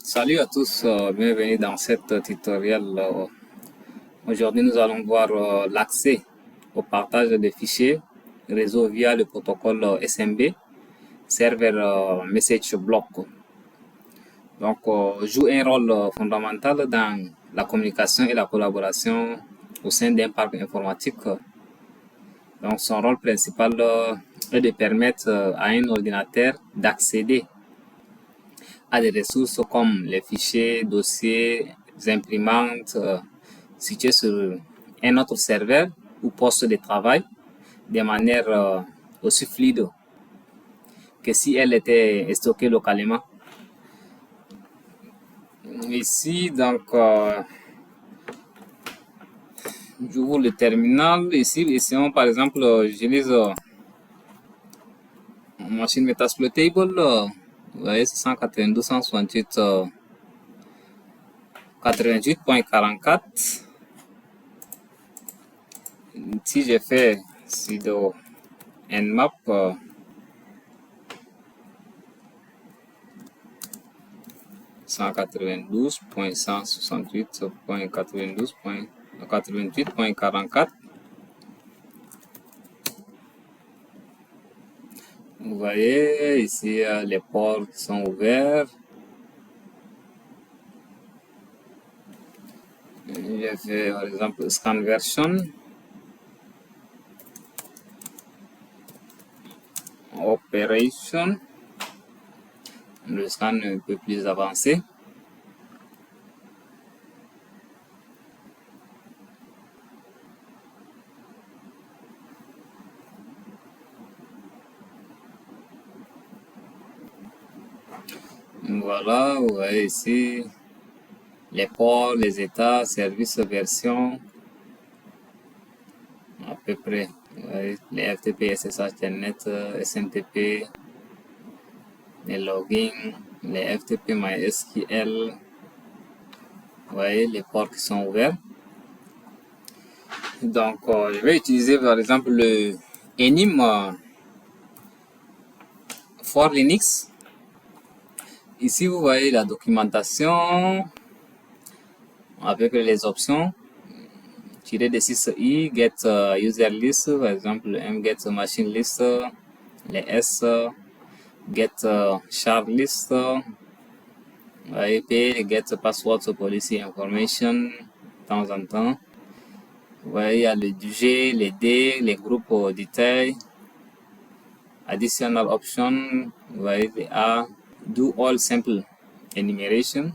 Salut à tous, bienvenue dans cette tutoriel. Aujourd'hui, nous allons voir l'accès au partage des fichiers réseau via le protocole SMB, Server Message Block. Donc, joue un rôle fondamental dans la communication et la collaboration au sein d'un parc informatique. Donc, son rôle principal est de permettre à un ordinateur d'accéder à des ressources comme les fichiers, dossiers, imprimantes situées sur un autre serveur ou poste de travail de manière aussi fluide que si elle était stockée localement. Ici, donc, j'ouvre le terminal. Ici, par exemple, j'utilise machine Metasploitable. Vous voyez, c'est 192.168. 88.44. Si j'ai fait sudo nmap 192.168.88.44, vous voyez ici les ports qui sont ouverts. J'ai fait par exemple scan version, operation, le scan un peu plus avancé. Voilà, vous voyez ici les ports, les états, services, version, à peu près. Les FTP, SSH, Telnet, SMTP, les logins, les FTP MySQL. Vous voyez les ports qui sont ouverts. Donc, je vais utiliser par exemple le Enim for Linux. Ici, vous voyez la documentation avec les options. Tirer des 6i, get user list, par exemple get machine list, les S, get shard list, IP, get password policy information, de temps en temps. Vous voyez, il y a le G, les D, les groupes détails, additional option, vous voyez, les A, do all simple enumeration.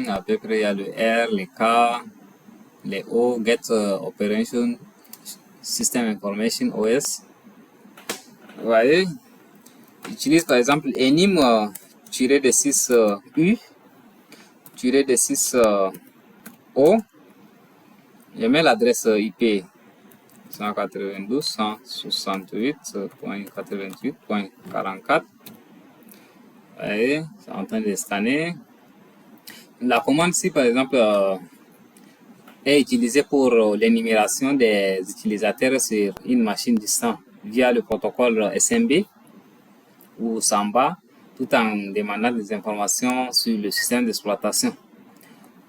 À peu près, il y a le R, les K, les O, get operation system information OS. Vous voyez, j'utilise par exemple enim tiré de 6 U tiré de 6 O. Je mets l'adresse IP 192.168.88.44. Vous voyez, c'est en train de scanner. La commande ici, par exemple, est utilisée pour l'énumération des utilisateurs sur une machine distante via le protocole SMB ou Samba, tout en demandant des informations sur le système d'exploitation.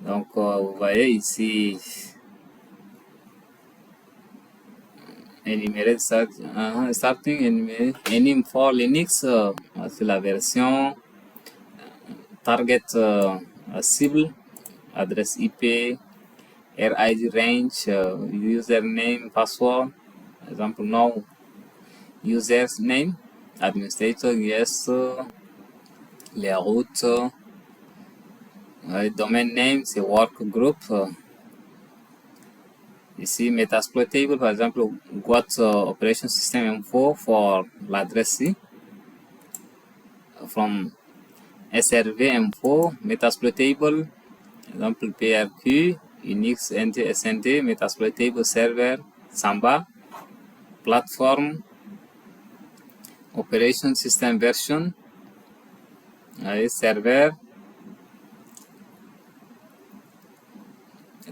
Donc, vous voyez ici, énumérer starting enim for Linux, c'est la version target cible, adresse IP, RID range, username, password. Par exemple, no user's name, administrator, yes, les routes, domain name, c'est work group. Ici, Metasploitable, par exemple, got operation system info for l'adresse C. From SRV info, Metasploitable, exemple PRQ, Unix, NT, SNT, Metasploitable server, Samba, platform, operation system version, server,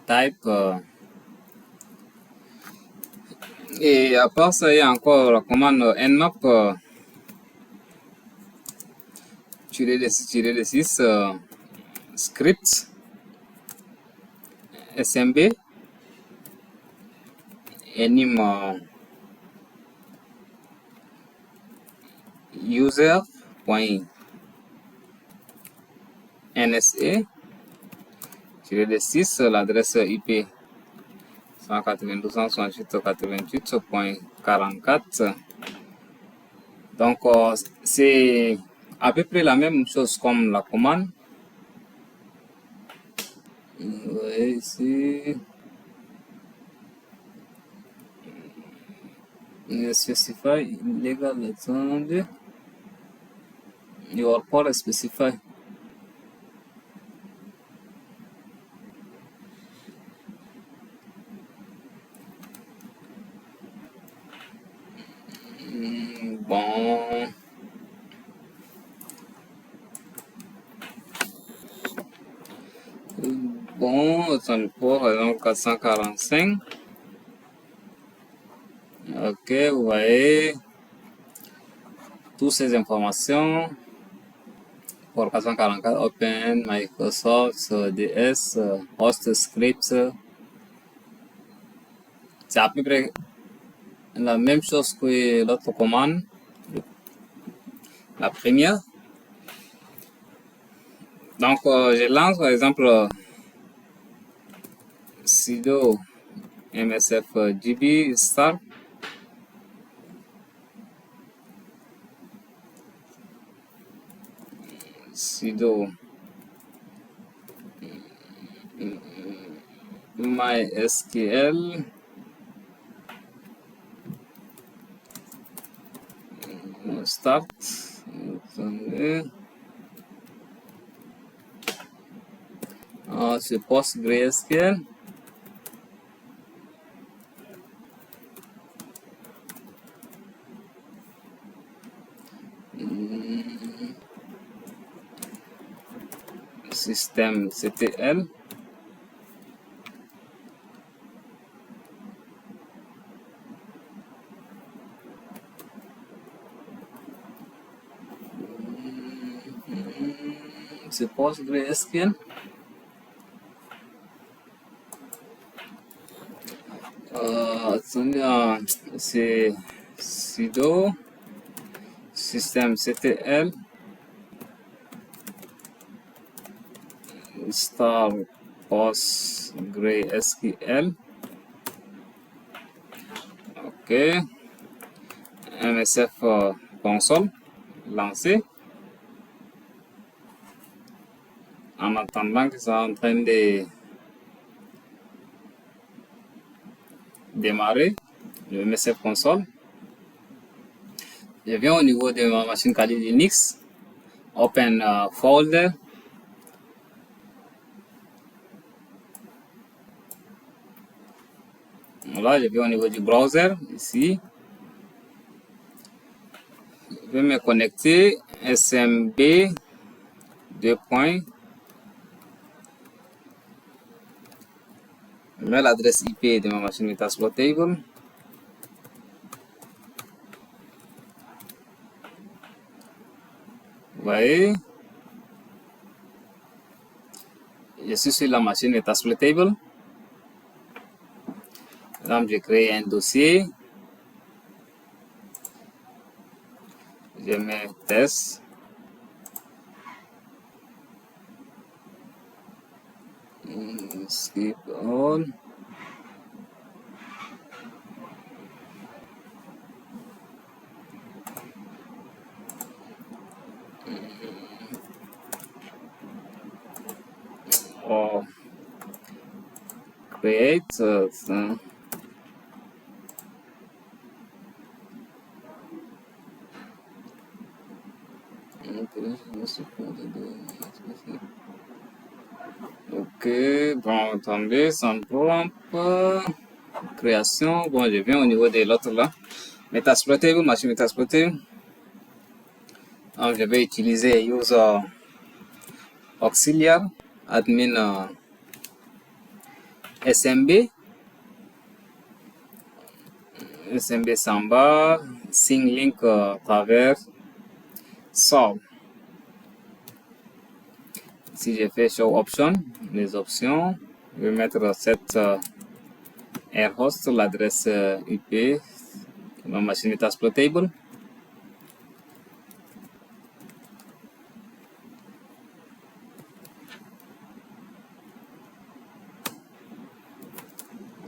type. Et à part ça, il y a encore la commande nmap tirer le 6 script SMB enim user.nsa tirer le 6 l'adresse IP 192.168.88.44. Donc c'est à peu près la même chose comme la commande. Ici specify illegal attended your port specify. Bon, le port est donc 445. Ok, vous voyez toutes ces informations. Port 444, Open, Microsoft, DS, Host Script. C'est à peu près la même chose que l'autre commande, la première. Donc, je lance par exemple sudo msfgb start. Sudo mysql start. C'est PostgreSQL. Système CTL. C'est PostgreSQL. C'est sudo système CTL star PostgreSQL. Ok, MSF console lancé. En attendant que ça est en train de démarrer le MSF console, je viens au niveau de ma machine Kali Linux, open folder. Voilà, je viens au niveau du browser ici. Je vais me connecter SMB 2 points. Je mets l'adresse IP de ma machine Metasploitable. Vous voyez, je suis sur la machine Metasploitable. Donc, je crée un dossier. Je mets test. Skip all. Oh. Create. Ok, bon, attendez, ça me prend pas. Création, bon, je viens au niveau de l'autre là. Metasploitable, machine Metasploitable. Donc, je vais utiliser user auxiliaire, admin SMB, SMB Samba, Sync Link travers solve. Si j'ai fait Show Option, les options, je vais mettre cette air host, l'adresse IP, ma machine Metasploitable.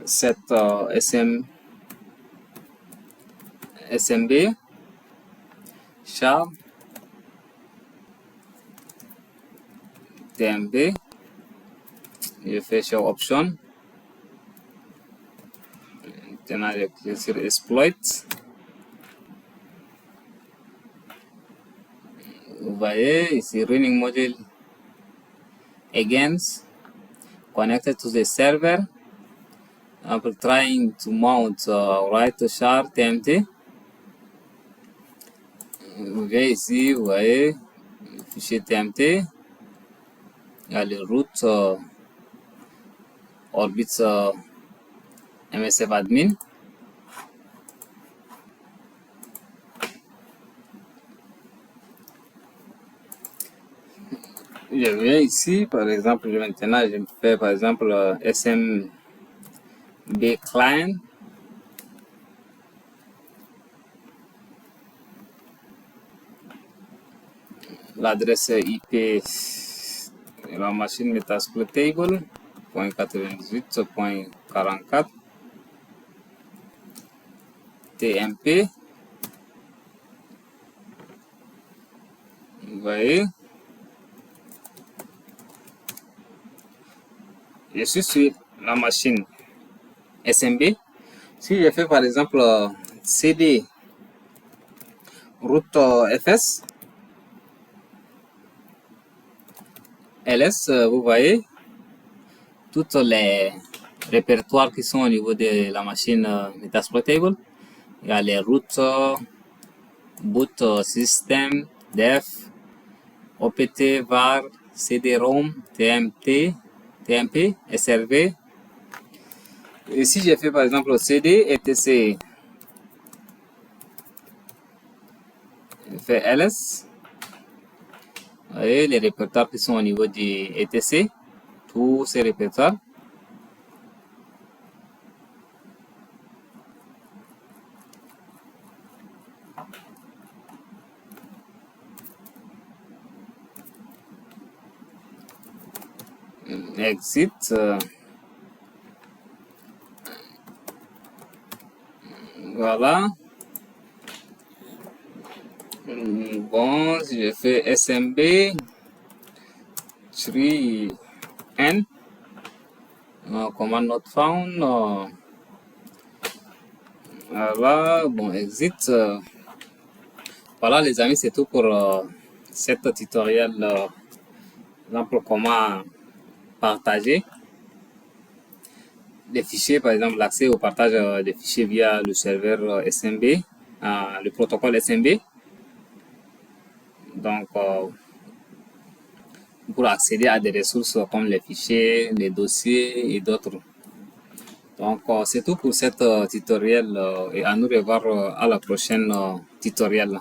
Cette SMB, char, TMB, je fais Show Option. Maintenant, je clique sur Exploit. Vous voyez ici, Running Module Against, connected to the server. I'm trying to mount right char TMT. Vous voyez ici, vous voyez, le fichier TMT. Il y a le root Orbit MSF admin. Je viens ici, par exemple, maintenant, je me fais par exemple SMB client. L'adresse IP de la machine Metasploitable, .98.44 TMP. Vous voyez, je suis sur la machine SMB. Si je fais par exemple CD root FS ls, vous voyez tous les répertoires qui sont au niveau de la machine Metasploitable. Il y a les routes, boot system, def, opt, var, cd-rom, tmt, tmp, srv. Et si j'ai fait par exemple cd, etc, je fais ls, vous voyez les répertoires qui sont au niveau du etc, tous ces répertoires. Exit. Voilà. Bon, si je fais SMB, tree n, command not found. Voilà, bon, exit. Voilà les amis, c'est tout pour cet tutoriel. Exemple, comment partager des fichiers, par exemple l'accès au partage des fichiers via le serveur SMB, le protocole SMB. Donc, pour accéder à des ressources comme les fichiers, les dossiers et d'autres. Donc, c'est tout pour cet tutoriel et à nous revoir à la prochaine tutoriel.